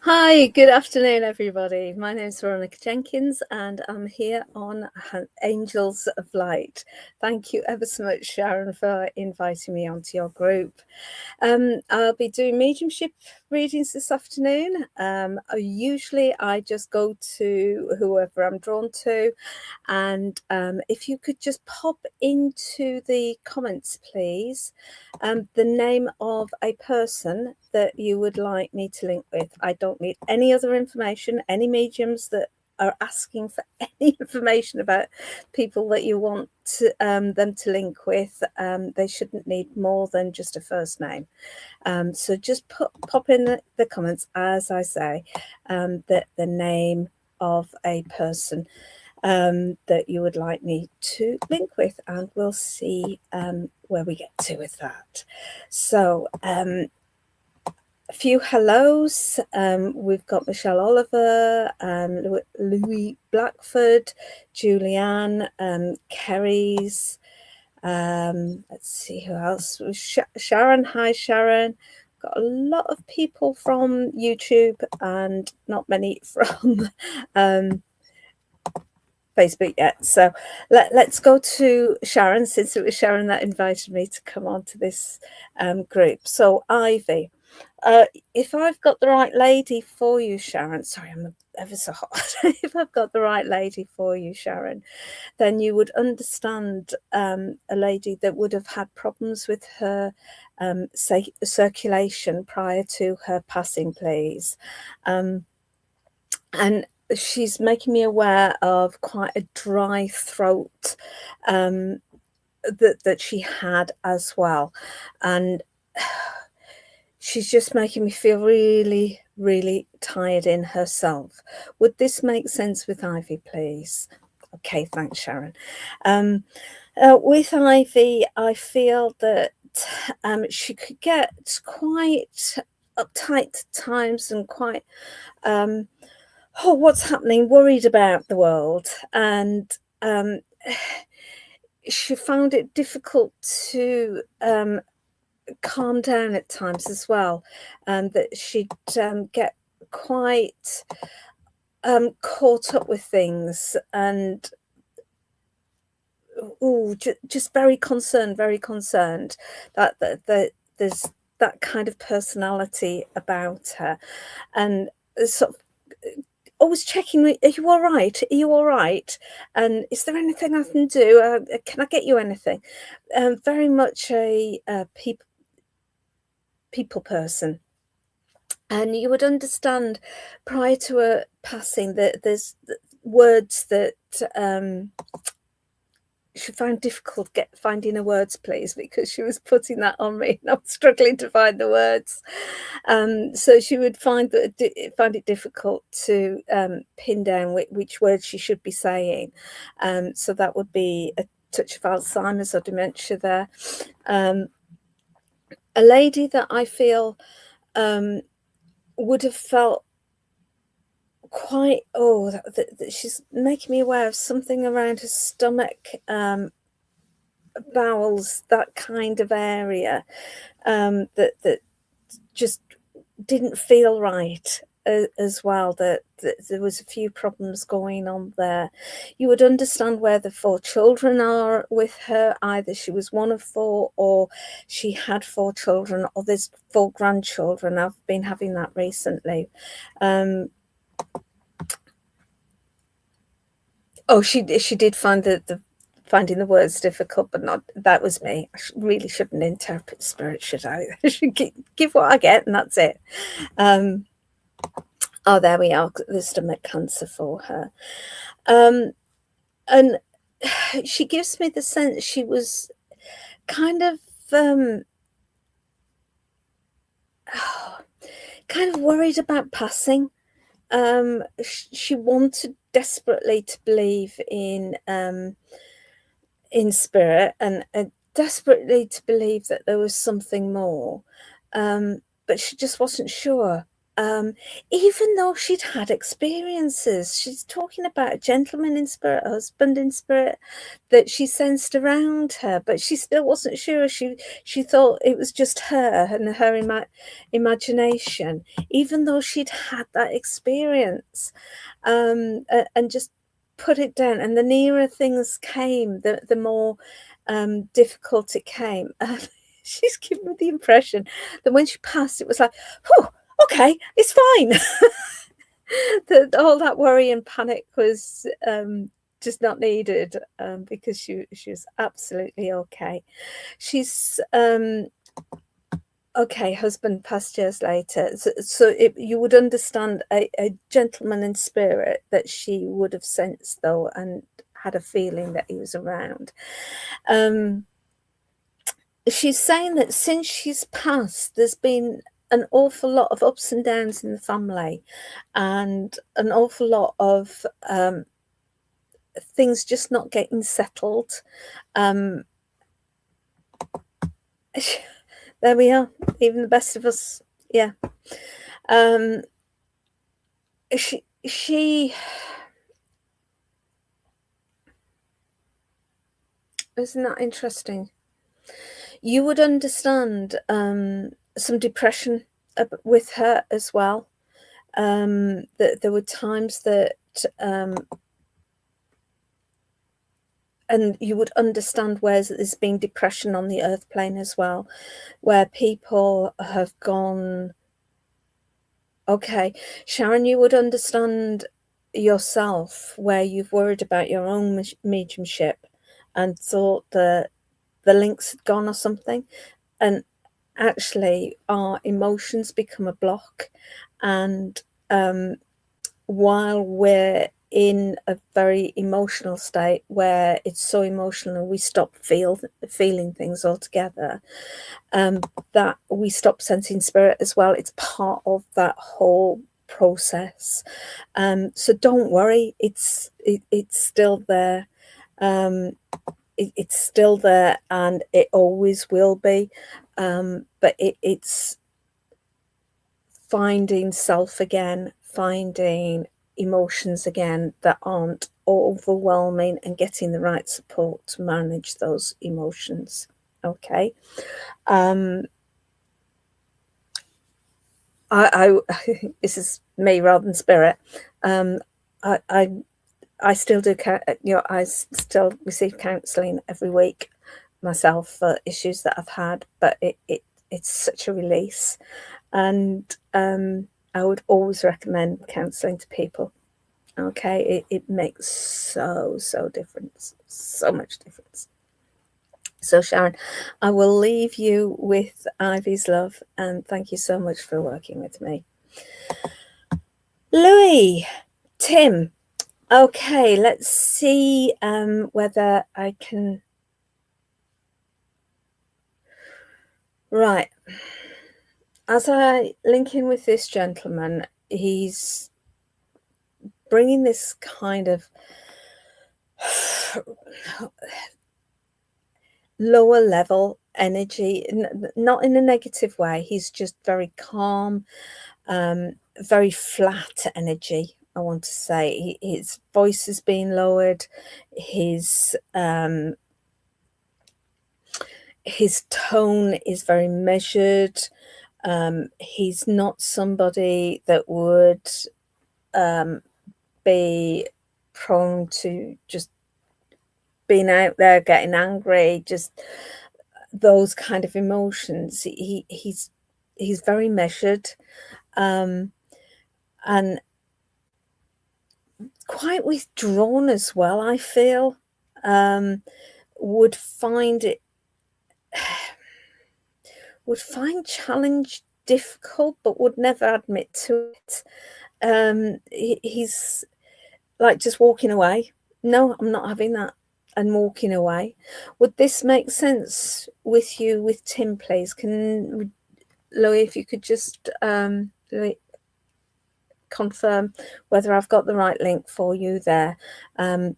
Hi, good afternoon, everybody. My name is Veronica Jenkins, and I'm here on Angels of Light. Thank you ever so much, Sharon, for inviting me onto your group. I'll be doing mediumship readings this afternoon. Usually I just go to whoever I'm drawn to, and if you could just pop into the comments, please, the name of a person that you would like me to link with. I don't need any other information. Any mediums that are asking for any information about people that you want to, them to link with, they shouldn't need more than just a first name. So just pop in the comments, as I say, the name of a person that you would like me to link with, and we'll see where we get to with that. So a few hellos. We've got Michelle Oliver, Louis Blackford, Julianne, Kerry's. Let's see who else. Sharon. Hi, Sharon. Got a lot of people from YouTube and not many from Facebook yet. So let's go to Sharon, since it was Sharon that invited me to come on to this group. So Ivy, if I've got the right lady for you, Sharon, sorry, I'm ever so hot. If I've got the right lady for you, Sharon, then you would understand a lady that would have had problems with her circulation prior to her passing, please. And she's making me aware of quite a dry throat that she had as well. And she's just making me feel really, really tired in herself. Would this make sense with Ivy, please? Okay, thanks, Sharon. With Ivy, I feel that she could get quite uptight at times and quite, what's happening, worried about the world. And she found it difficult to calm down at times as well, that she'd get quite caught up with things and just very concerned that there's that kind of personality about her, and sort of always checking, are you all right? Are you all right? And is there anything I can do? Can I get you anything? Very much a people person. And you would understand prior to her passing that there's words that she found difficult finding her words, please, because she was putting that on me and I was struggling to find the words. So she would find it difficult to pin down which words she should be saying. So that would be a touch of Alzheimer's or dementia there. A lady that I feel would have felt quite, she's making me aware of something around her stomach, bowels, that kind of area, that just didn't feel right as well, that there was a few problems going on there. You would understand where the 4 children are with her. Either she was one of 4, or she had 4 children, or there's 4 grandchildren. I've been having that recently. She did find finding the words difficult, but not, that was me. I really shouldn't interpret spirit, should I? I should give what I get, and that's it. There we are, the stomach cancer for her. And she gives me the sense she was kind of worried about passing. She wanted desperately to believe in spirit, and desperately to believe that there was something more, but she just wasn't sure. even though she'd had experiences. She's talking about a gentleman in spirit, a husband in spirit that she sensed around her, but she still wasn't sure. She thought it was just her and her imagination, even though she'd had that experience, and just put it down. And the nearer things came, the more difficult it came. She's given me the impression that when she passed, it was like, oh, okay, it's fine. All that worry and panic was just not needed, because she was absolutely okay. She's okay. Husband passed years later, so you would understand a gentleman in spirit that she would have sensed, though, and had a feeling that he was around. She's saying that since she's passed, there's been an awful lot of ups and downs in the family, and an awful lot of things just not getting settled. There we are. Even the best of us, yeah. She isn't that interesting? You would understand some depression with her as well. That there were times that, and you would understand where there's been depression on the earth plane as well, where people have gone, okay, Sharon, you would understand yourself where you've worried about your own mediumship and thought that the links had gone or something, and actually our emotions become a block. And while we're in a very emotional state where it's so emotional we stop feeling things altogether, that we stop sensing spirit as well. It's part of that whole process. So don't worry, it's still there. It's still there, and it always will be. But it's finding self again, finding emotions again that aren't overwhelming, and getting the right support to manage those emotions. Okay. I this is me rather than spirit. I still do, I still receive counselling every week myself for issues that I've had, but it's such a release. And I would always recommend counselling to people. Okay, it makes so difference, so much difference. So Sharon, I will leave you with Ivy's love, and thank you so much for working with me. Louis, Tim. Okay, let's see whether I can. Right. As I link in with this gentleman, he's bringing this kind of lower level energy, not in a negative way. He's just very calm, very flat energy, I want to say. His voice has been lowered. His tone is very measured. He's not somebody that would be prone to just being out there, getting angry, just those kind of emotions. He's very measured, and quite withdrawn as well, I feel. Would find challenge difficult, but would never admit to it. He's like just walking away. No, I'm not having that, and walking away. Would this make sense with you, with Tim, please? Can Louis, if you could just Louis, confirm whether I've got the right link for you there,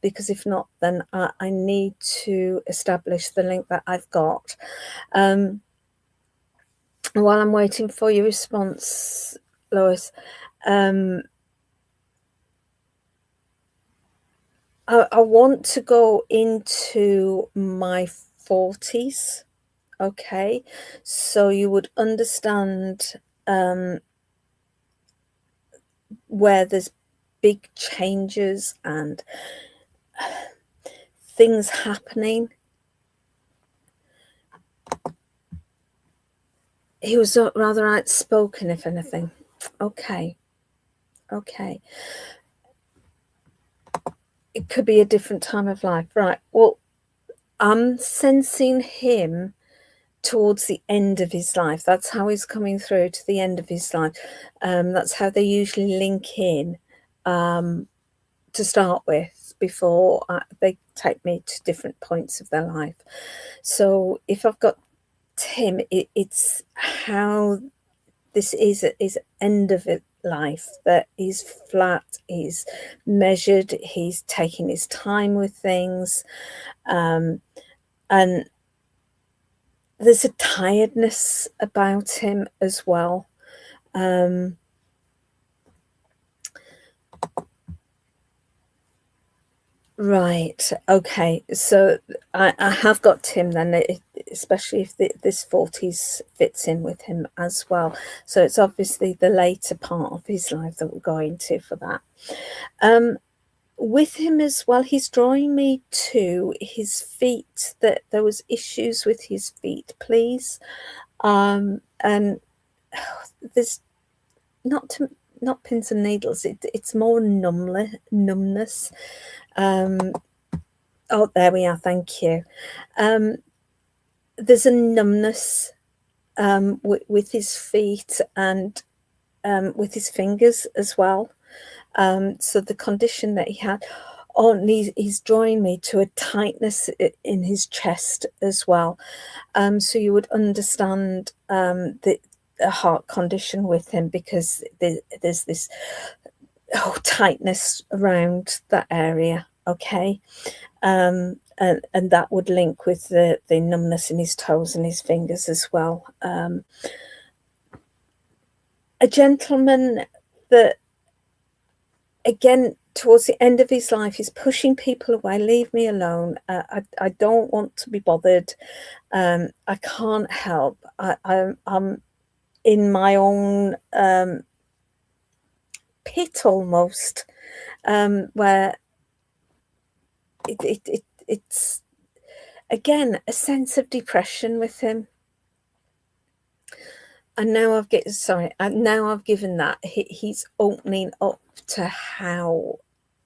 because if not, then I need to establish the link that I've got. While I'm waiting for your response, Lois, I want to go into my 40s, okay? So you would understand where there's big changes and things happening. He was rather outspoken, if anything. Okay. It could be a different time of life. Right. Well, I'm sensing him towards the end of his life. That's how he's coming through to the end of his life. That's how they usually link in to start with before they take me to different points of their life. So if I've got Tim, it's how this is at his end of it life, that he's flat, he's measured, he's taking his time with things, and there's a tiredness about him as well. Right. Okay. So I have got Tim then, especially if this 40s fits in with him as well. So it's obviously the later part of his life that we're going to for that. With him as well, he's drawing me to his feet, that there was issues with his feet, please. And there's not pins and needles, it's more numbness. Oh, there we are, thank you. There's a numbness with his feet and with his fingers as well. So the condition that he had, he's drawing me to a tightness in his chest as well. So you would understand the heart condition with him, because there's this tightness around that area. Okay. And that would link with the numbness in his toes and his fingers as well. A gentleman that, again, towards the end of his life, he's pushing people away. Leave me alone. I don't want to be bothered. I can't help. I'm in my own pit almost, where it's again a sense of depression with him. And now I've given that. He's opening up to how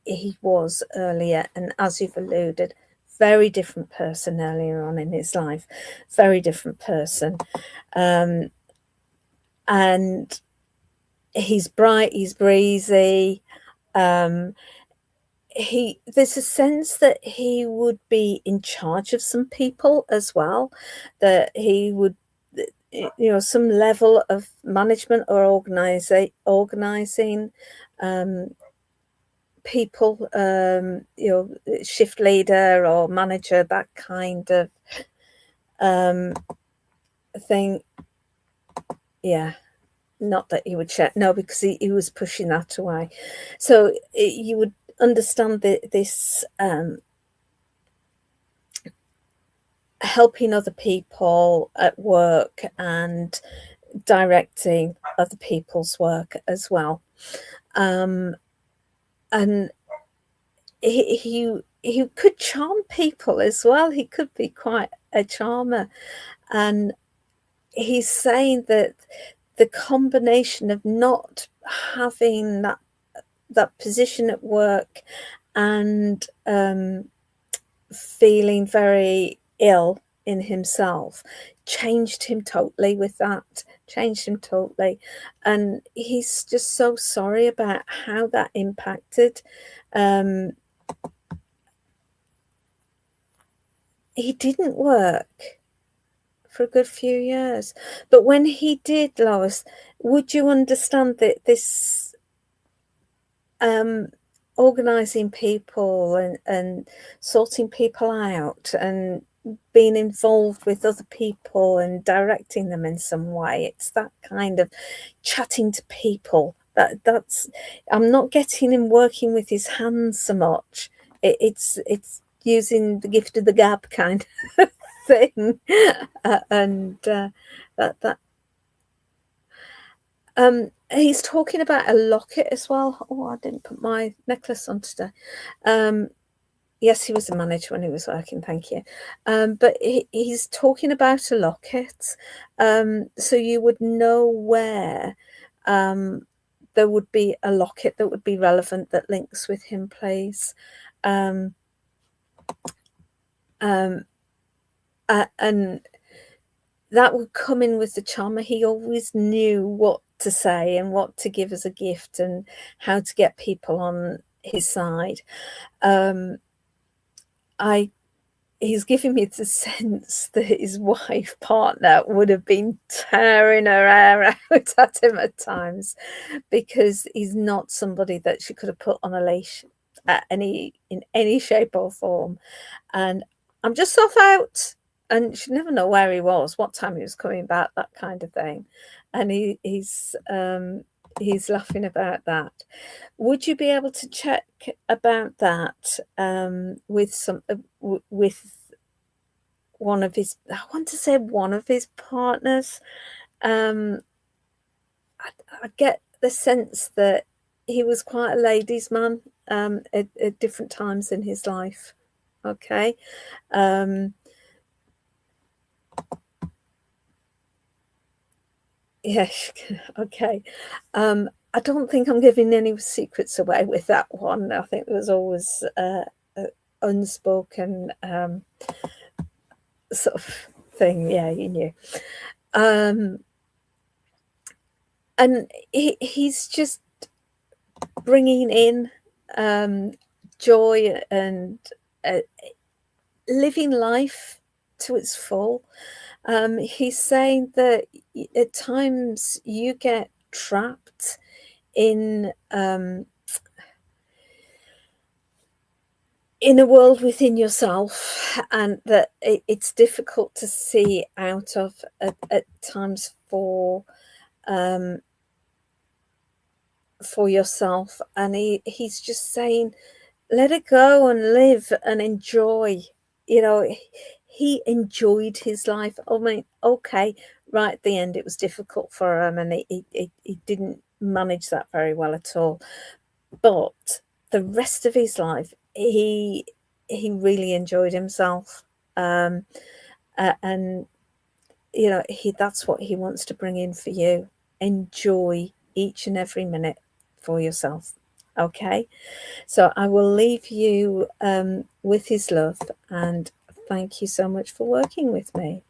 he was earlier, and as you've alluded, very different person earlier on in his life, very different person. And he's bright, he's breezy. There's a sense that he would be in charge of some people as well, that he would, some level of management or organizing people, shift leader or manager, that kind of thing. Yeah. Not that he would share, no, because he was pushing that away. So you would understand this helping other people at work and directing other people's work as well. And he could charm people as well. He could be quite a charmer. And he's saying that the combination of not having that position at work and feeling very ill in himself changed him totally with that, and he's just so sorry about how that impacted. He didn't work for a good few years, but when he did, Lois, would you understand that this organizing people and sorting people out and being involved with other people and directing them in some way. It's that kind of chatting to people. That's I'm not getting him working with his hands so much. It's using the gift of the gab kind of thing, and that he's talking about a locket as well. Oh, I didn't put my necklace on today. Yes, he was a manager when he was working, thank you. But he's talking about a locket. So you would know where there would be a locket that would be relevant that links with him, please. And that would come in with the charmer. He always knew what to say and what to give as a gift and how to get people on his side. He's giving me the sense that his wife partner would have been tearing her hair out at him at times, because he's not somebody that she could have put on a leash in any shape or form. And I'm just off out, and she'd never know where he was, what time he was coming back, that kind of thing. And he's laughing about that. Would you be able to check about that with one of his, I want to say one of his partners? I get the sense that he was quite a ladies' man at different times in his life. Okay. Yes. Okay. I don't think I'm giving any secrets away with that one. I think there was always unspoken sort of thing. Yeah, you knew. And he's just bringing in joy and living life to its full. He's saying that at times you get trapped in a world within yourself, and that it's difficult to see out of at times for yourself. And he's just saying, let it go and live and enjoy. You know, he enjoyed his life. I mean, okay, right at the end it was difficult for him, and he didn't manage that very well at all. But the rest of his life, he really enjoyed himself. And you know, that's what he wants to bring in for you. Enjoy each and every minute for yourself. Okay, so I will leave you with his love, and thank you so much for working with me.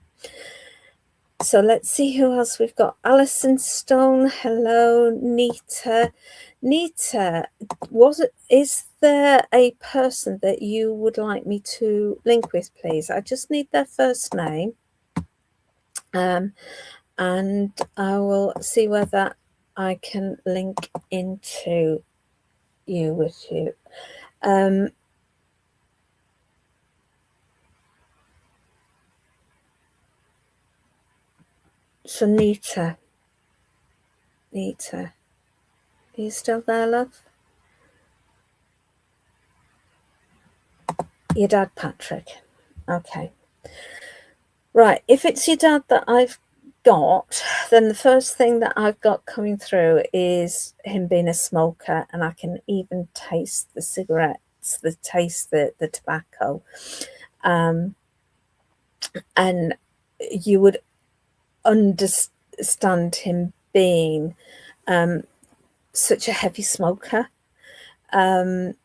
So let's see who else we've got. Alison Stone, hello. Nita, is there a person that you would like me to link with, please? I just need their first name, and I will see whether I can link into you with you. So Nita, are you still there, love? Your dad, Patrick. Okay. Right, if it's your dad that I've got, then the first thing that I've got coming through is him being a smoker, and I can even taste the cigarettes, the tobacco. And you would understand him being such a heavy smoker. And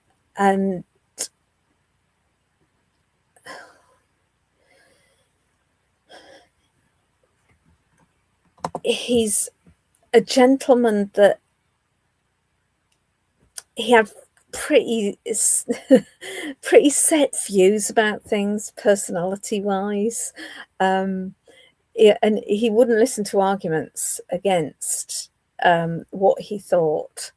he's a gentleman that he had pretty set views about things, personality wise. Yeah, and he wouldn't listen to arguments against what he thought.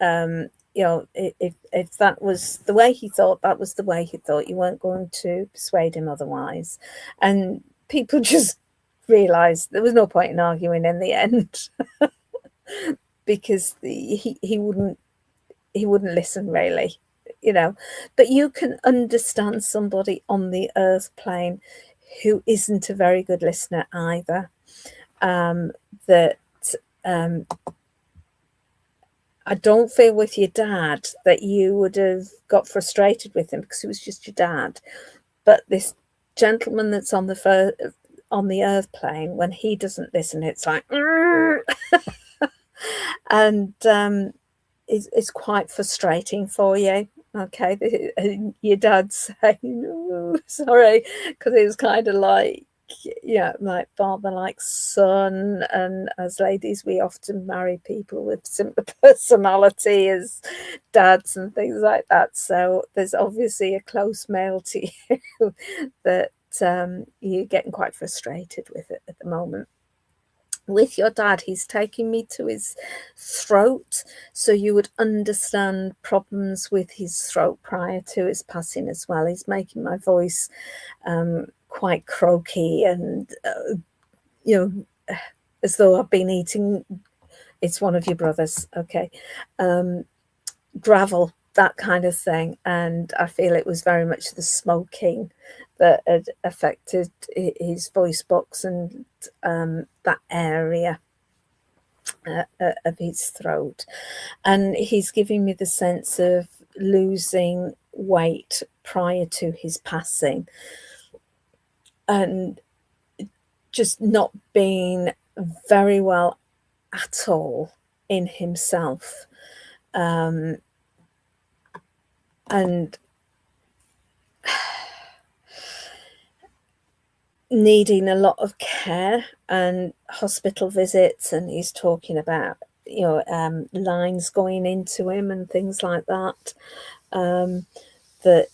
You you know, if that was the way he thought, that was the way he thought. You weren't going to persuade him otherwise. And people just realised there was no point in arguing in the end because he wouldn't listen really, you know. But you can understand somebody on the earth plane who isn't a very good listener either. That I don't feel with your dad that you would have got frustrated with him because he was just your dad. But this gentleman that's on the earth plane, when he doesn't listen, it's like, and it's quite frustrating for you. Okay, your dad's saying, "Oh, sorry," because it was kind of like, yeah, like father, like son. And as ladies, we often marry people with similar personality as dads and things like that. So there's obviously a close male to you that you're getting quite frustrated with it at the moment. With your dad, he's taking me to his throat, so you would understand problems with his throat prior to his passing as well. He's making my voice quite croaky and, you know, as though I've been eating, it's one of your brothers, okay, gravel, that kind of thing. And I feel it was very much the smoking that had affected his voice box and that area of his throat. And he's giving me the sense of losing weight prior to his passing and just not being very well at all in himself. And needing a lot of care and hospital visits. And he's talking about, you know, lines going into him and things like that. That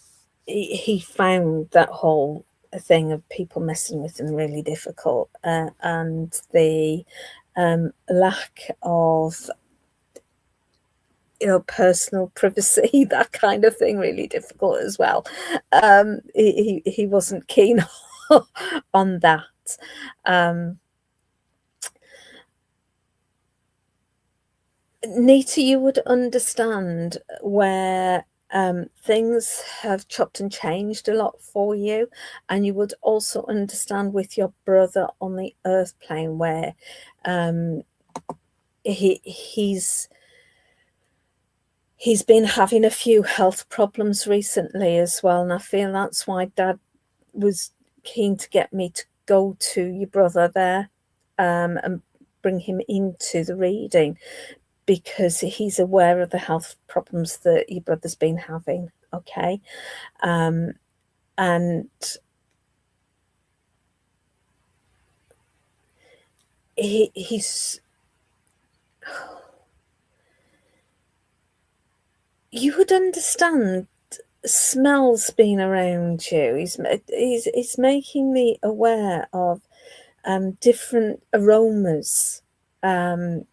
he found that whole thing of people messing with him really difficult, and the lack of, you know, personal privacy, that kind of thing, really difficult as well. He wasn't keen on that. Nita, you would understand where things have chopped and changed a lot for you, and you would also understand with your brother on the earth plane where he's been having a few health problems recently as well, and I feel that's why Dad was keen to get me to go to your brother there and bring him into the reading, because he's aware of the health problems that your brother's been having, okay? And he's... You would understand smells being around you. He's making me aware of different aromas, and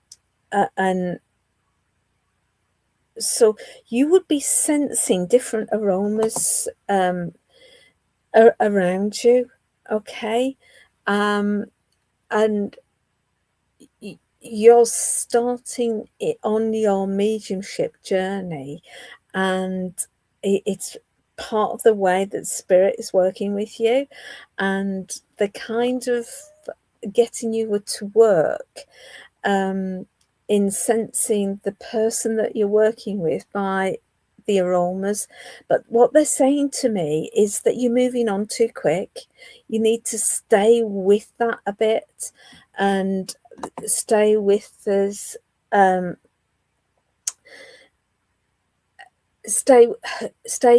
so you would be sensing different aromas around you, okay? And you're starting it on your mediumship journey, and it's part of the way that spirit is working with you, and the kind of getting you to work in sensing the person that you're working with by the aromas. But what they're saying to me is that you're moving on too quick. You need to stay with that a bit and stay with this, stay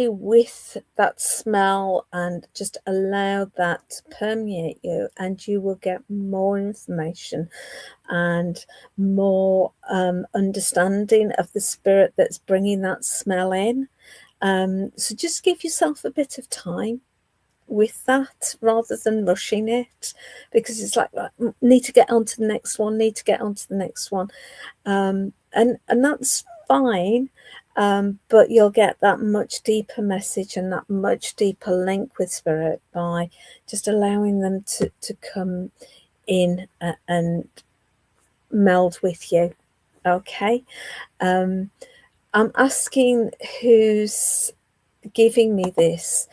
with that smell and just allow that to permeate you, and you will get more information and more understanding of the spirit that's bringing that smell in. So just give yourself a bit of time with that rather than rushing it, because it's like, need to get on to the next one, and that's fine. But you'll get that much deeper message and that much deeper link with spirit by just allowing them to come in and meld with you. Okay. I'm asking who's giving me this,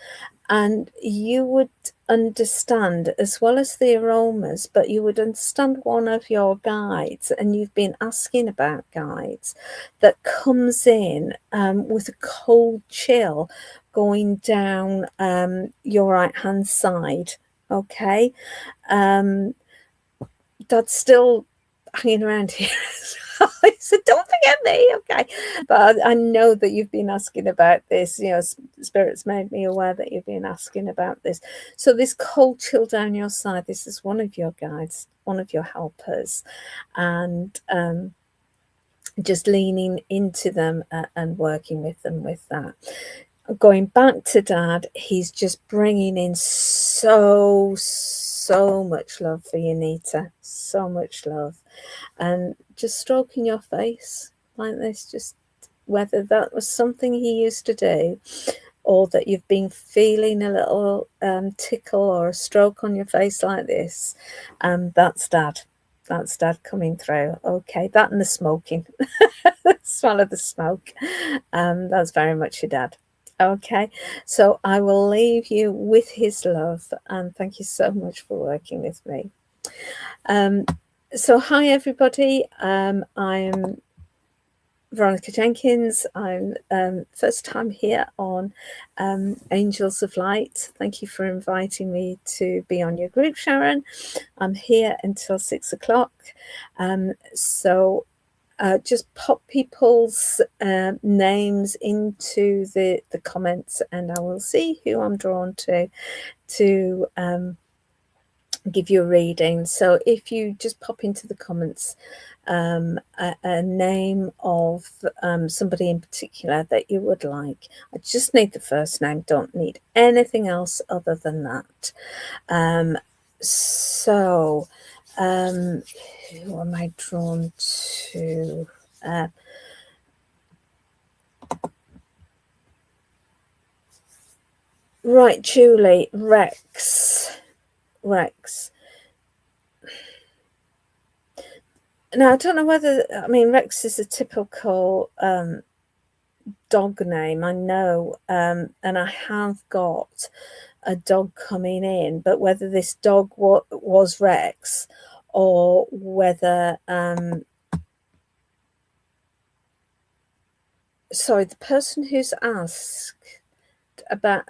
and you would understand, as well as the aromas, but you would understand one of your guides, and you've been asking about guides, that comes in with a cold chill going down your right hand side. Okay. Dad's still hanging around here. So don't forget me, okay? But I know that you've been asking about this. You know, Spirit's made me aware that you've been asking about this. So this cold chill down your side, this is one of your guides, one of your helpers, and just leaning into them and working with them with that. Going back to Dad, he's just bringing in so much love for you, Nita. So much love. And just stroking your face like this, just whether that was something he used to do, or that you've been feeling a little tickle or a stroke on your face like this, that's Dad. That's Dad coming through. Okay, that and the smoking. Swallow the smoke. That's very much your Dad. Okay, so I will leave you with his love, and thank you so much for working with me. So hi everybody, I'm Veronica Jenkins. I'm first time here on Angels of Light. Thank you for inviting me to be on your group, Sharon. I'm here until 6 o'clock. So just pop people's names into the comments, and I will see who I'm drawn to give you a reading. So if you just pop into the comments a name of somebody in particular that you would like. I just need the first name, don't need anything else other than that. So who am I drawn to? Right, Julie, Rex. Now, I don't know whether, I mean, Rex is a typical dog name, I know, and I have got a dog coming in, but whether this dog was Rex, or whether, sorry, the person who's asked about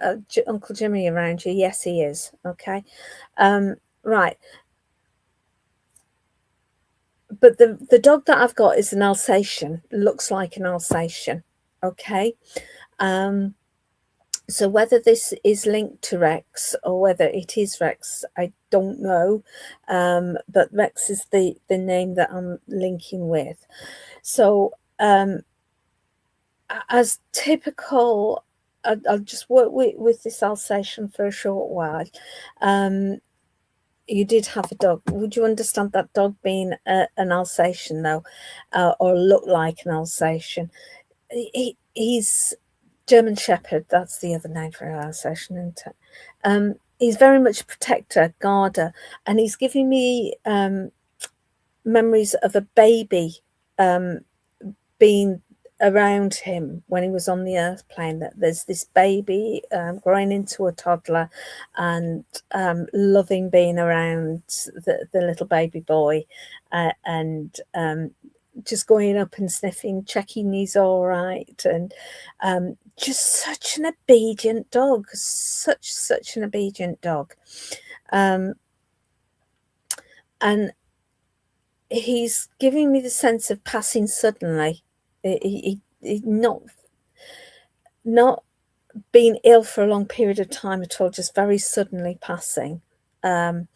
Uncle Jimmy around you, yes, he is, okay, right. But the dog that I've got is an Alsatian, looks like an Alsatian, okay? So whether this is linked to Rex or whether it is Rex, I don't know. But Rex is the name that I'm linking with. So as typical, I'll just work with this Alsatian for a short while. You did have a dog. Would you understand that dog being an Alsatian, though, or look like an Alsatian? He's German Shepherd. That's the other name for an Alsatian, isn't it? He's very much a protector, guarder, and he's giving me memories of a baby being around him when he was on the earth plane, that there's this baby growing into a toddler and loving being around the little baby boy, and just going up and sniffing, checking he's all right, and just such an obedient dog, such an obedient dog. And he's giving me the sense of passing suddenly. He not being ill for a long period of time at all, just very suddenly passing, and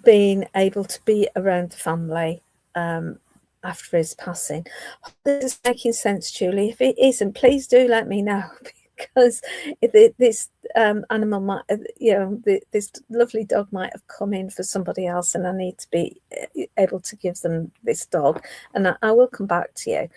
being able to be around the family after his passing. This is making sense, Julie. If it isn't, please do let me know, because this animal might, this lovely dog might have come in for somebody else, and I need to be able to give them this dog. And I will come back to you.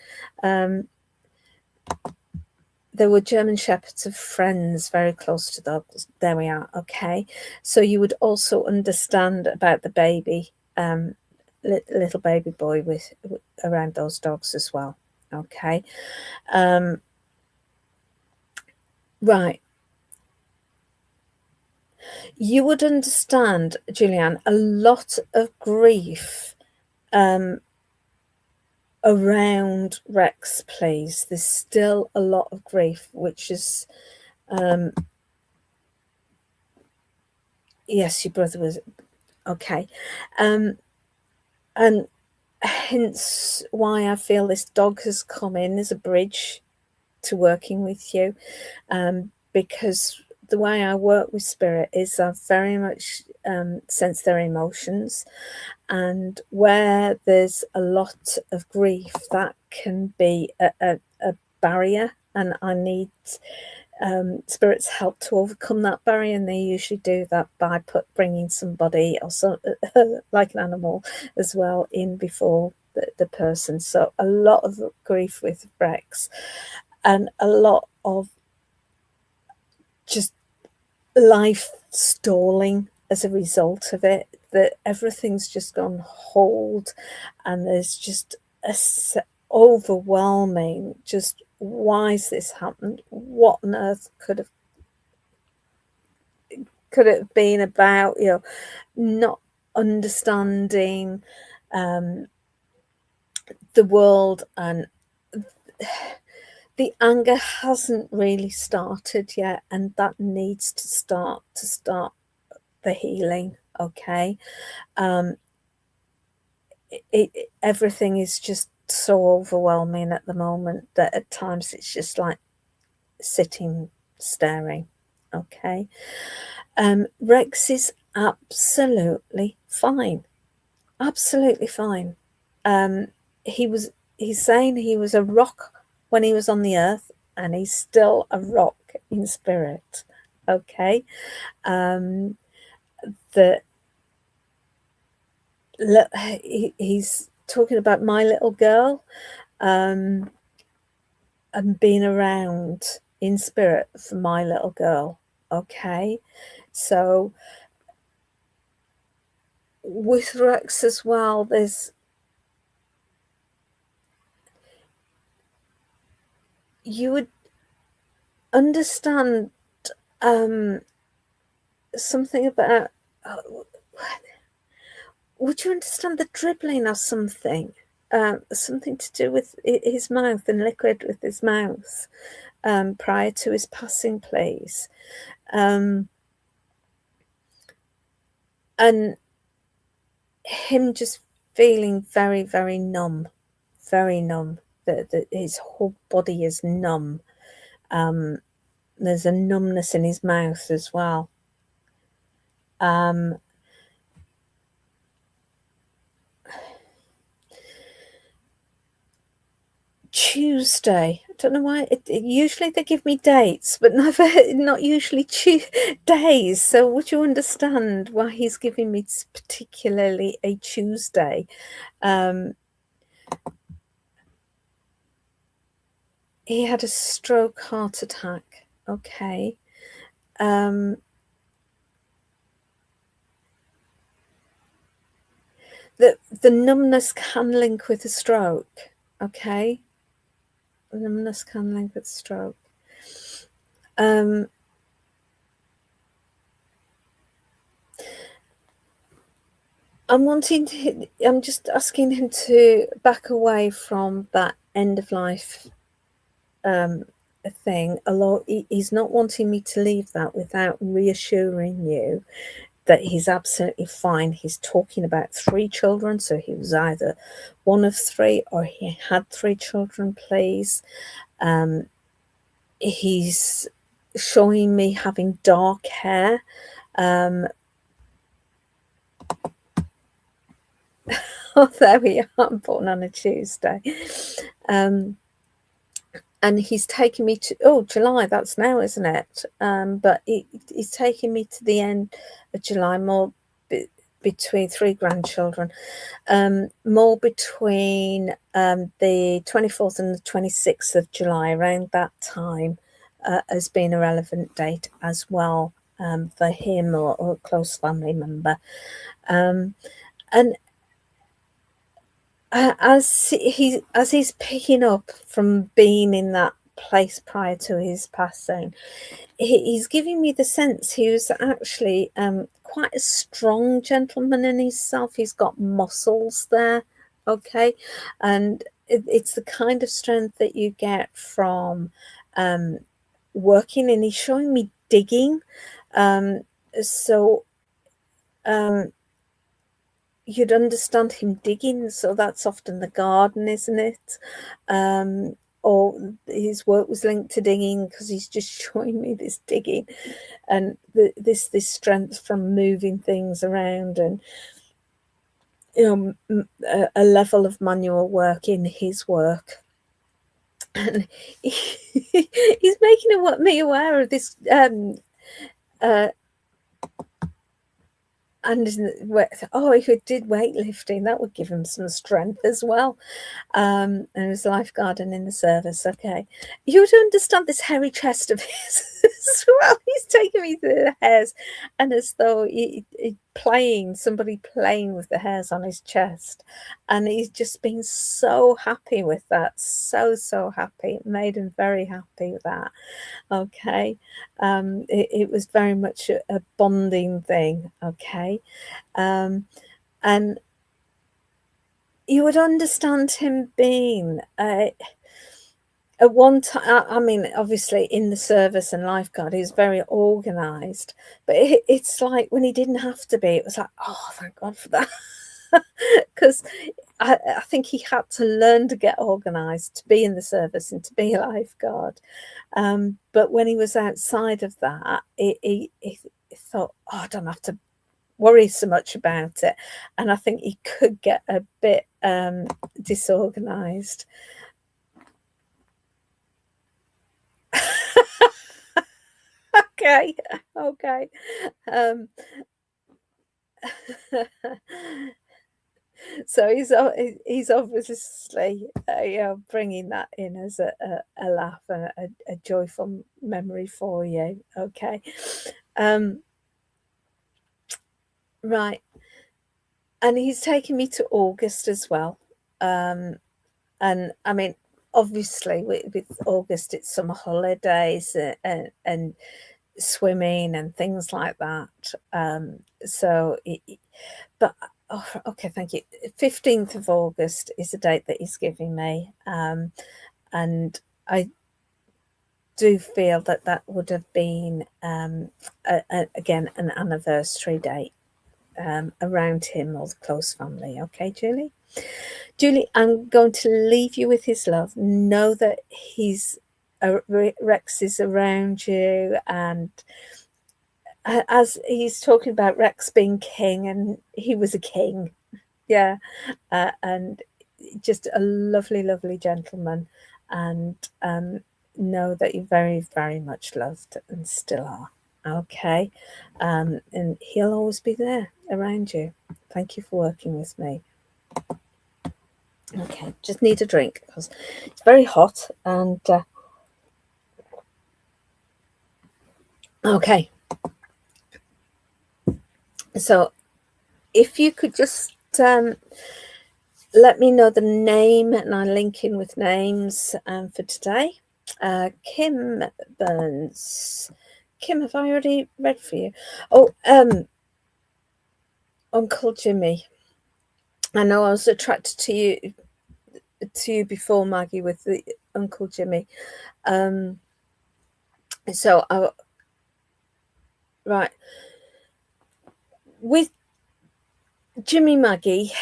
There were German Shepherds of friends very close to dogs. There we are. Okay. So you would also understand about the baby, little baby boy with around those dogs as well. Okay. Right. You would understand, Julianne, a lot of grief around Rex, please. There's still a lot of grief, which is, yes, your brother was, okay. And hence why I feel this dog has come in as a bridge to working with you, because the way I work with spirit is I very much sense their emotions, and where there's a lot of grief, that can be a barrier, and I need spirit's help to overcome that barrier, and they usually do that by bringing somebody or like an animal as well in before the person. So a lot of grief with Rex, and a lot of just life stalling as a result of it, that everything's just gone hold, and there's just a overwhelming, just why has this happened? What on earth could it have been about? Not understanding the world, and the anger hasn't really started yet, and that needs to start the healing. Okay. Everything is just so overwhelming at the moment that at times it's just like sitting staring. Okay. Rex is absolutely fine. Absolutely fine. He's saying he was a rock when he was on the earth, and he's still a rock in spirit. Okay. He's talking about my little girl, and being around in spirit for my little girl. Okay. So with Rex as well, you would understand something about, would you understand the dribbling of something? Something to do with his mouth and liquid with his mouth prior to his passing, please. And him just feeling very, very numb, that his whole body is numb. There's a numbness in his mouth as well. Tuesday. I don't know why. Usually they give me dates, but not usually days. So would you understand why he's giving me particularly a Tuesday? He had a stroke heart attack. Okay. The numbness can link with a stroke. Okay. The numbness can link with stroke. I'm just asking him to back away from that end of life thing. Although he's not wanting me to leave that without reassuring you that he's absolutely fine. He's talking about 3 children, so he was either one of 3 or he had 3 children, please. He's showing me having dark hair. Oh, there we are. I'm born on a Tuesday. and he's taken me to July. That's now, isn't it? But he's taking me to the end of July, more between 3 grandchildren, more between the 24th and the 26th of July. Around that time has been a relevant date as well, for him or a close family member, and as he's picking up from being in that place prior to his passing, he's giving me the sense he was actually quite a strong gentleman in himself. He's got muscles there, okay, and it's the kind of strength that you get from working. And he's showing me digging, so you'd understand him digging, so that's often the garden, isn't it? Or his work was linked to digging, because he's just showing me this digging and this strength from moving things around, and a level of manual work in his work. And he's making me aware of this and if he did weightlifting, that would give him some strength as well. And he was lifeguarding in the service. Okay, you would understand this hairy chest of his as well. He's taking me through the hairs, and as though somebody playing with the hairs on his chest, and he's just been so happy with that, so happy. It made him very happy with that. Okay, it was very much a bonding thing. Okay, and you would understand him being at one time, I mean, obviously in the service and lifeguard, he was very organised, but it's like when he didn't have to be, it was like, oh, thank God for that. Because I think he had to learn to get organised to be in the service and to be a lifeguard. But when he was outside of that, he thought, oh, I don't have to worry so much about it. And I think he could get a bit disorganised. Okay. So he's obviously bringing that in as a laugh and a joyful memory for you. Okay, right, and he's taking me to August as well, and I mean, obviously with August it's summer holidays and swimming and things like that. So, but oh, okay, thank you. 15th of August is the date that he's giving me, and I do feel that would have been again an anniversary date around him or the close family. Okay, Julie. Julie, I'm going to leave you with his love. Know that Rex is around you, and as he's talking about Rex being king, and he was a king, yeah, and just a lovely gentleman, and know that you're very, very much loved and still are. Okay, and he'll always be there around you. Thank you for working with me. Okay, just need a drink because it's very hot, and okay. So if you could just let me know the name, and I link in with names for today. Kim Burns. Kim, have I already read for you? Oh, Uncle Jimmy. I know I was attracted to you before, Maggie, with the Uncle Jimmy. So right, with Jimmy, Maggie,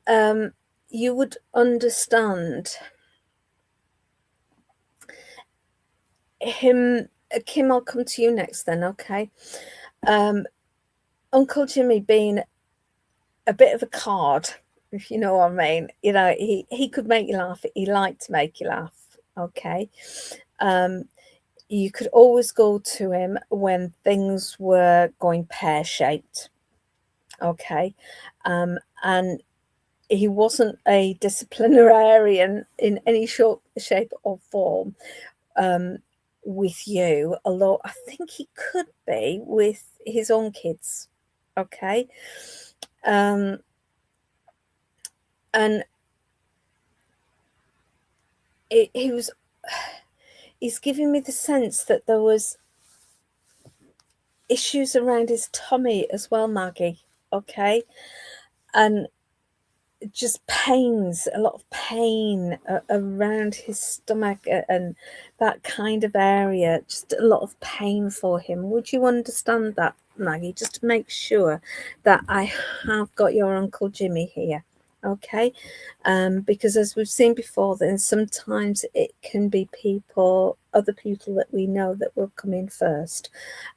you would understand him. Kim, I'll come to you next then, okay? Uncle Jimmy being a bit of a card, if you know what I mean. You know, he could make you laugh. He liked to make you laugh, okay? You could always go to him when things were going pear-shaped, okay? And he wasn't a disciplinarian in any shape or form with you, although I think he could be with his own kids, okay? And he's giving me the sense that there was issues around his tummy as well, Maggie, okay? And just pains, a lot of pain around his stomach and that kind of area, just a lot of pain for him. Would you understand that, Maggie? Just to make sure that I have got your Uncle Jimmy here, okay? Because as we've seen before, then sometimes it can be other people that we know that will come in first.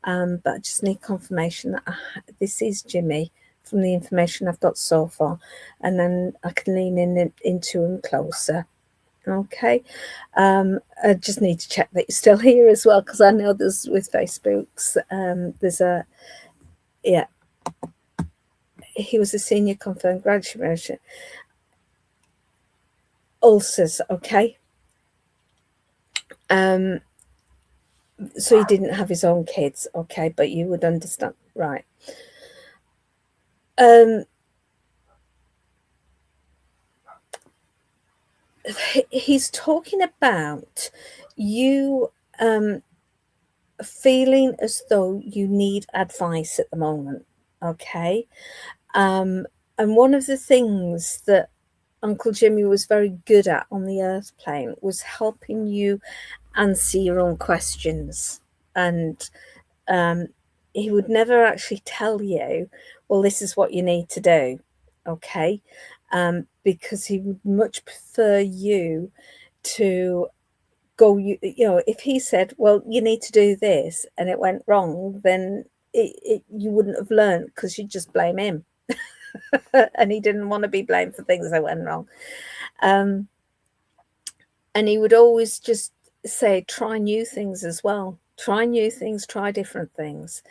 But I just need confirmation that this is Jimmy from the information I've got so far, and then I can lean into him closer. Okay. I just need to check that you're still here as well, because I know there's with Facebook's there's he was a senior confirmed graduate. Ulcers, okay. So he didn't have his own kids, okay, but you would understand, right? He's talking about you feeling as though you need advice at the moment, okay? And one of the things that Uncle Jimmy was very good at on the earth plane was helping you answer your own questions. And he would never actually tell you, well, this is what you need to do, okay? Because he would much prefer you to go, if he said, well, you need to do this, and it went wrong, then you wouldn't have learned, because you'd just blame him. And he didn't want to be blamed for things that went wrong. And he would always just say, try new things as well. Try new things, try different things.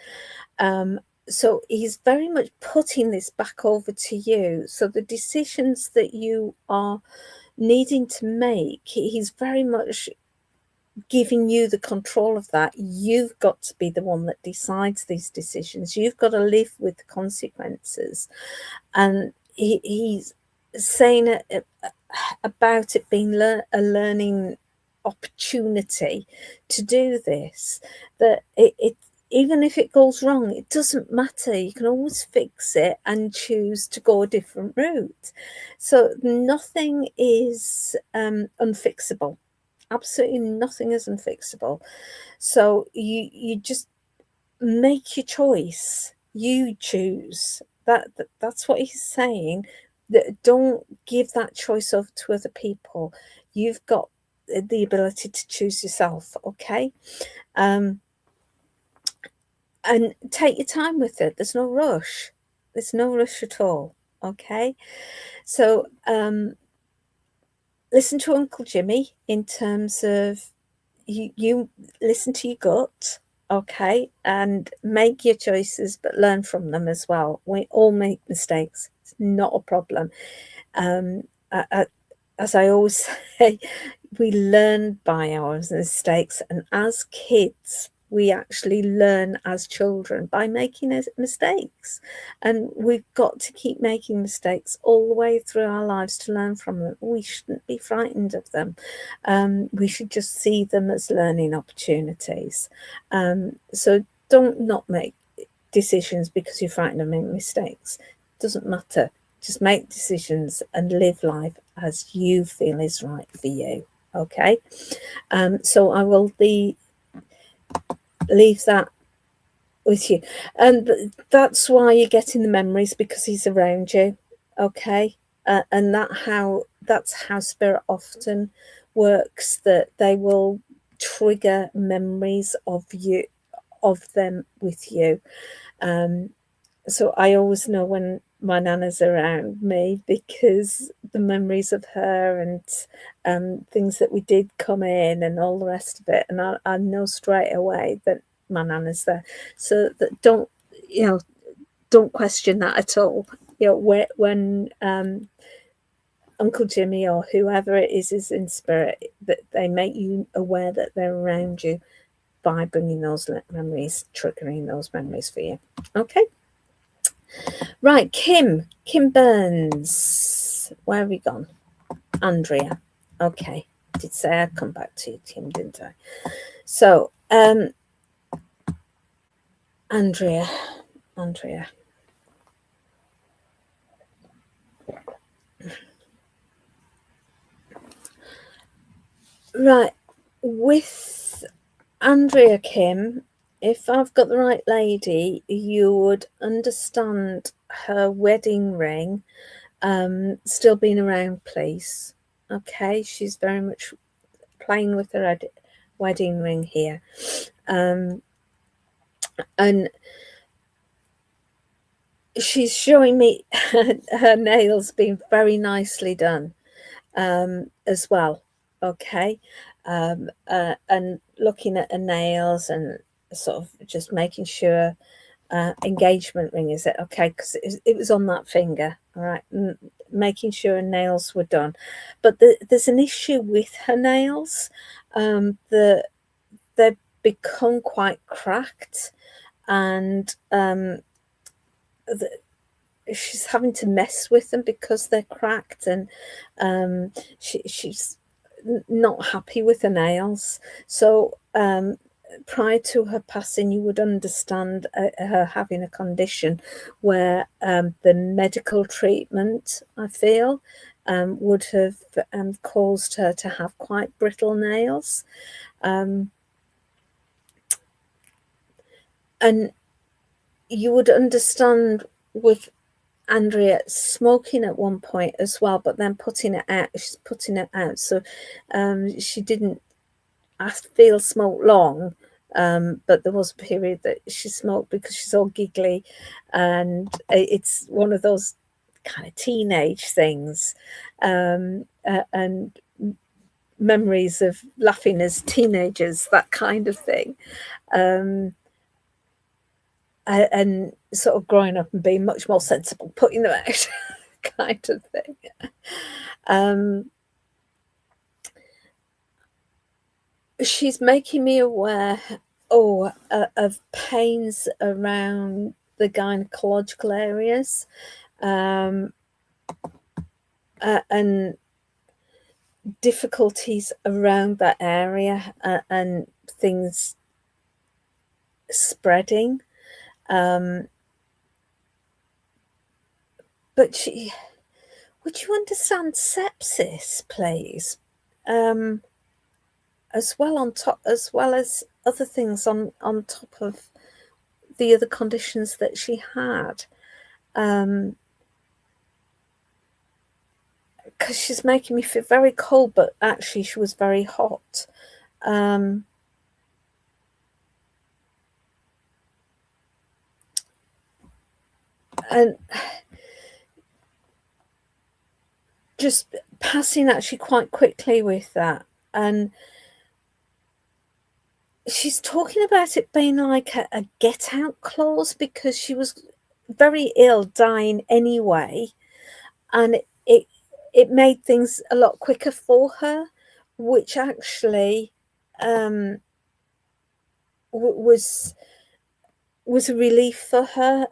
So he's very much putting this back over to you. So the decisions that you are needing to make, he's very much giving you the control of that. You've got to be the one that decides these decisions. You've got to live with the consequences. And he's saying about it being a learning opportunity to do this, that it even if it goes wrong, it doesn't matter. You can always fix it and choose to go a different route. So nothing is unfixable. Absolutely nothing is unfixable. So you just make your choice. You choose. That's what he's saying. That don't give that choice over to other people. You've got the ability to choose yourself, okay? And take your time with it. There's no rush. There's no rush at all, okay? So listen to Uncle Jimmy in terms of you listen to your gut, okay, and make your choices, but learn from them as well. We all make mistakes. It's not a problem. As I always say, we learn by our mistakes, and as kids, we actually learn as children by making mistakes, and we've got to keep making mistakes all the way through our lives to learn from them. We shouldn't be frightened of them. We should just see them as learning opportunities. So don't not make decisions because you're frightened of making mistakes. It doesn't matter. Just make decisions and live life as you feel is right for you. Okay. So I will leave that with you. And that's why you're getting the memories, because he's around you. Okay. And that's how spirit often works, that they will trigger memories of them with you. So I always know when my nana's around me, because the memories of her and things that we did come in and all the rest of it. And I know straight away that my nana's there. So that don't question that at all. When Uncle Jimmy or whoever it is in spirit, that they make you aware that they're around you by bringing those memories, triggering those memories for you. Okay. Right, Kim Burns. Where have we gone? Andrea. Okay. I did say I'd come back to you, Kim, didn't I? So, Andrea. Right, with Andrea, Kim, if I've got the right lady, you would understand her wedding ring still being around, please. Okay, she's very much playing with her wedding ring here. And she's showing me her nails being very nicely done as well. Okay. And looking at her nails and sort of just making sure engagement ring, is it okay? Because it was on that finger. All right. Making sure her nails were done. But there's an issue with her nails. They've become quite cracked, and she's having to mess with them because they're cracked, and she's not happy with her nails. So prior to her passing, you would understand her having a condition where the medical treatment, I feel, would have caused her to have quite brittle nails. And you would understand with Andrea smoking at one point as well, but then putting it out. She's putting it out. So she didn't, I feel, smoke long. But there was a period that she smoked because she's all giggly, and it's one of those kind of teenage things, and memories of laughing as teenagers, that kind of thing. And sort of growing up and being much more sensible, putting them out, kind of thing. She's making me aware, of pains around the gynecological areas, and difficulties around that area, and things spreading. But would you understand sepsis, please? As well as other things on top of the other conditions that she had. Because she's making me feel very cold, but actually she was very hot. And just passing actually quite quickly with that. And she's talking about it being like a get out clause, because she was very ill, dying anyway, and it made things a lot quicker for her, which actually was a relief for her.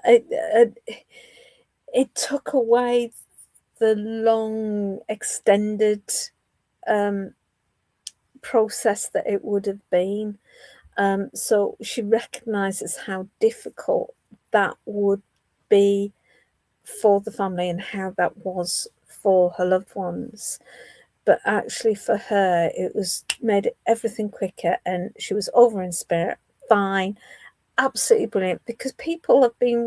It took away the long extended process that it would have been. So she recognizes how difficult that would be for the family and how that was for her loved ones. But actually for her, it was made everything quicker, and she was over in spirit, fine, absolutely brilliant, because people have been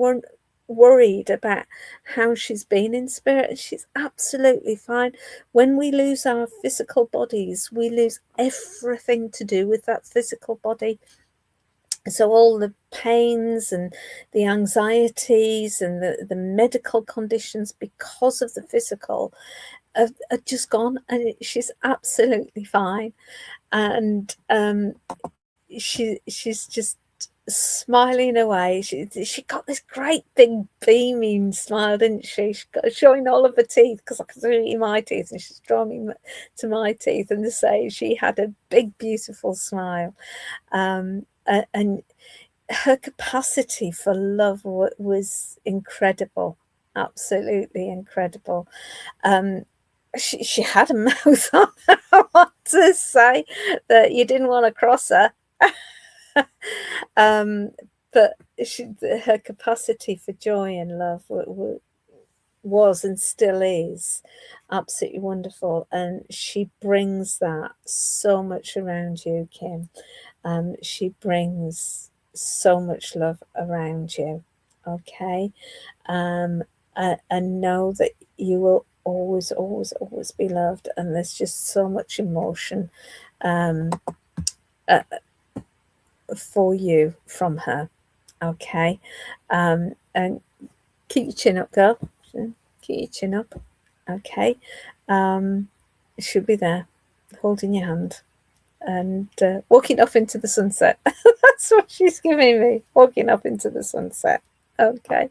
worried about how she's been in spirit, and she's absolutely fine. When we lose our physical bodies, we lose everything to do with that physical body. So all the pains and the anxieties and the medical conditions because of the physical, are just gone, and she's absolutely fine. And she's just smiling away. She got this great big beaming smile, didn't she? She got showing all of her teeth, because I could see my teeth, and she's drawing me to my teeth, and to say she had a big, beautiful smile. And her capacity for love was incredible, absolutely incredible. She had a mouth on her. I want to say that you didn't want to cross her. But her capacity for joy and love was and still is absolutely wonderful, and she brings that so much around you, Kim. She brings so much love around you. Okay. And know that you will always, always, always be loved, and there's just so much emotion for you from her. Okay. And keep your chin up, girl. Keep your chin up. Okay. She'll be there holding your hand and walking off into the sunset. That's what she's giving me, walking off into the sunset. Okay.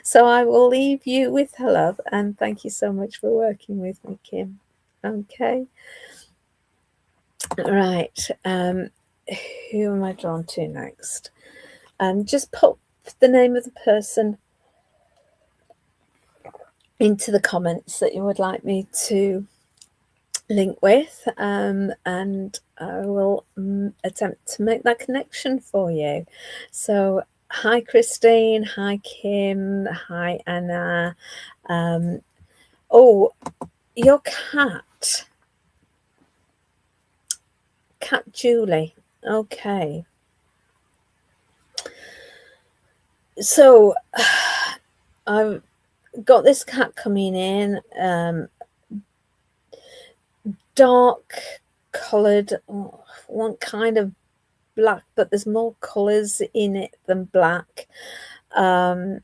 So I will leave you with her love, and thank you so much for working with me, Kim. Okay. Right. Who am I drawn to next? Just put the name of the person into the comments that you would like me to link with, and I will attempt to make that connection for you. So hi Christine, hi Kim, hi Anna. Oh, your cat Julie. Okay. So I've got this cat coming in, dark coloured, one kind of black, but there's more colours in it than black. And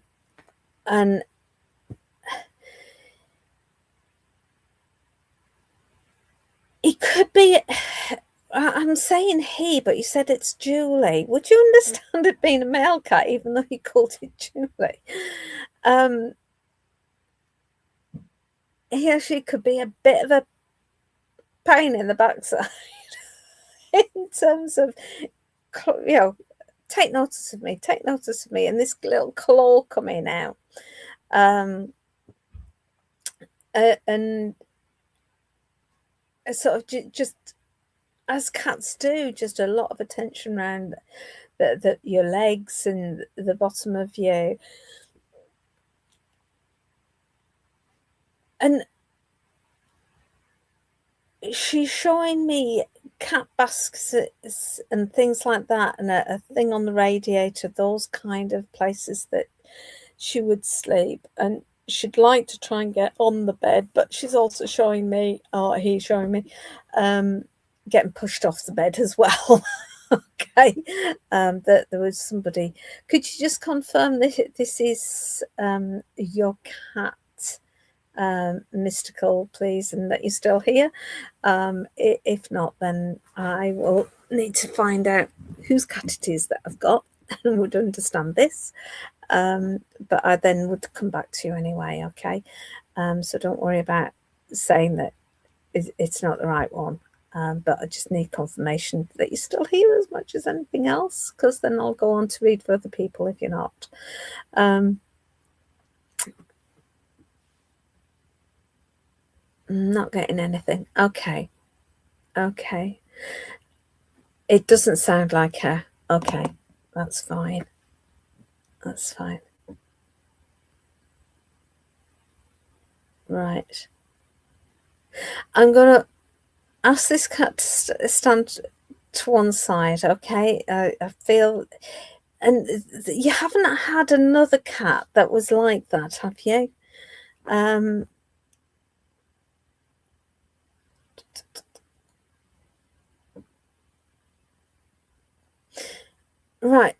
it could be, I'm saying he, but you said it's Julie. Would you understand it being a male cat, even though you called it Julie? He actually could be a bit of a pain in the backside in terms of, take notice of me, and this little claw coming out. And sort of just, as cats do, just a lot of attention around your legs and the bottom of you. And she's showing me cat baskets and things like that, and a thing on the radiator, those kind of places that she would sleep. And she'd like to try and get on the bed, but she's also showing me, he's showing me, getting pushed off the bed as well. Okay. That there was somebody. Could you just confirm that this is your cat, Mystical, please, and that you're still here? If not, then I will need to find out whose cat it is that I've got and would understand this. But I then would come back to you anyway. Okay. So don't worry about saying that it's not the right one. But I just need confirmation that you're still here as much as anything else, because then I'll go on to read for other people if you're not. Not getting anything. Okay. It doesn't sound like her. Okay. That's fine. Right. I'm going to ask this cat to stand to one side, okay? I feel, and you haven't had another cat that was like that, have you? Right,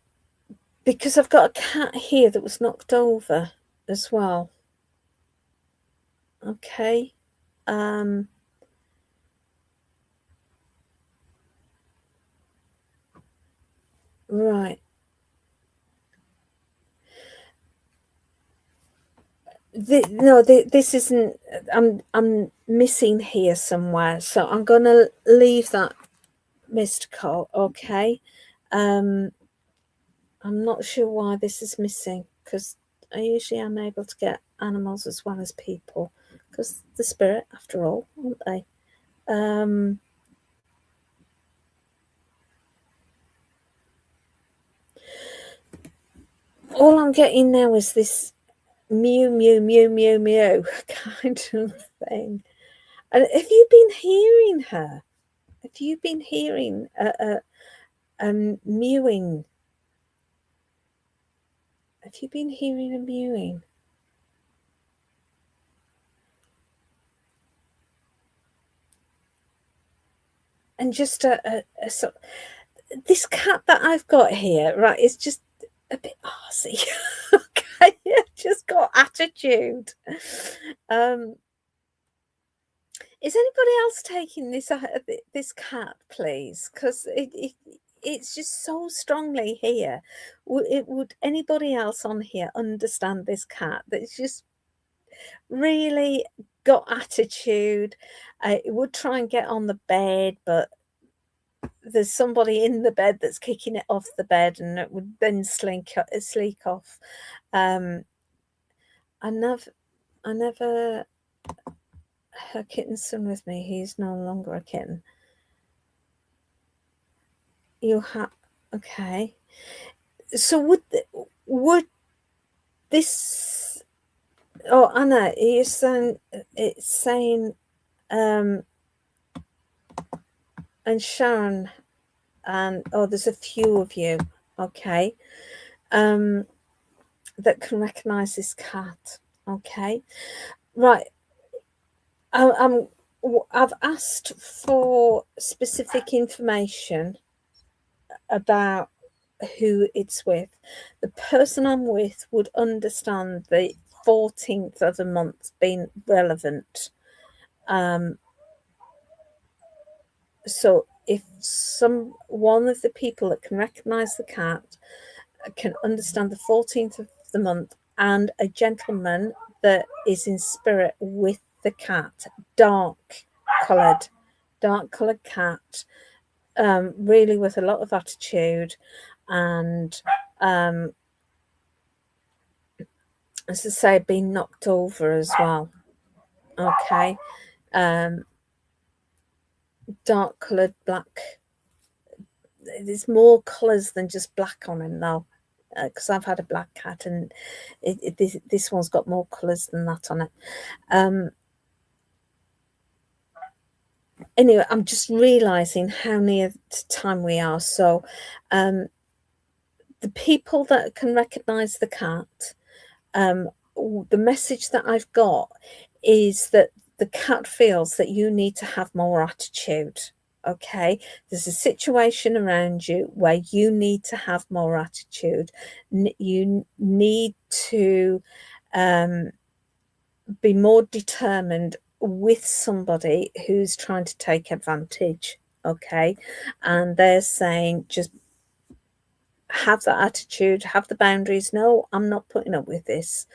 because I've got a cat here that was knocked over as well. Okay. Right. This isn't. I'm missing here somewhere, so I'm gonna leave that missed call. Okay. I'm not sure why this is missing, because I usually am able to get animals as well as people, because the spirit, after all, aren't they? All I'm getting now is this mew, mew, mew, mew, mew kind of thing. And have you been hearing her? Have you been hearing mewing? Have you been hearing a mewing? And just this cat that I've got here, right, is just a bit arsey. Okay, just got attitude. Is anybody else taking this cat, please? Because it's just so strongly here. Would anybody else on here understand this cat? That's just really got attitude. It would try and get on the bed, but there's somebody in the bed that's kicking it off the bed, and it would then sleek off. I never her kitten's son with me. He's no longer a kitten. You have, okay. So would this? Oh, Anna, you're saying it's saying, and Sharon, and there's a few of you, okay, that can recognise this cat, okay, right. I've asked for specific information about who it's with. The person I'm with would understand the 14th of the month being relevant. So if one of the people that can recognise the cat can understand the 14th of the month, and a gentleman that is in spirit with the cat, dark coloured cat, really with a lot of attitude, and as I say, being knocked over as well. Okay. Dark coloured black. There's more colours than just black on him though, because I've had a black cat, and this one's got more colours than that on it. Anyway, I'm just realising how near time we are. So the people that can recognise the cat, the message that I've got is that the cat feels that you need to have more attitude. Okay, there's a situation around you where you need to have more attitude. You need to be more determined with somebody who's trying to take advantage. Okay, and they're saying, just have that attitude, have the boundaries. No, I'm not putting up with this.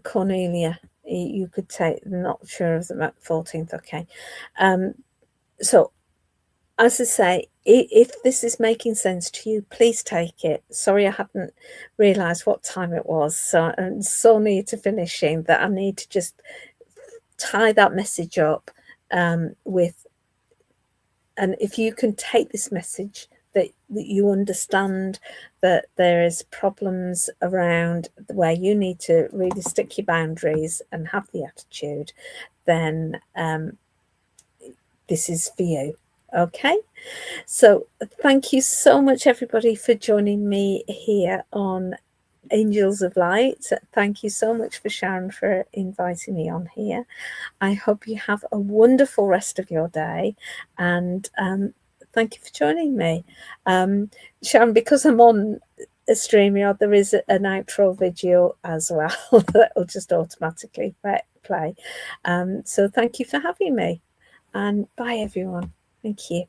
Cornelia, you could take, not sure of the 14th. Okay. So as I say, if this is making sense to you, please take it. Sorry, I hadn't realised what time it was. So I'm so near to finishing that I need to just tie that message up with, and if you can take this message, that you understand that there is problems around where you need to really stick your boundaries and have the attitude, then this is for you. Okay, so thank you so much, everybody, for joining me here on Angels of Light. Thank you so much for Sharon for inviting me on here. I hope you have a wonderful rest of your day, and thank you for joining me. Sharon, because I'm on StreamYard, there is an outro video as well that will just automatically play. So thank you for having me, and bye everyone. Thank you.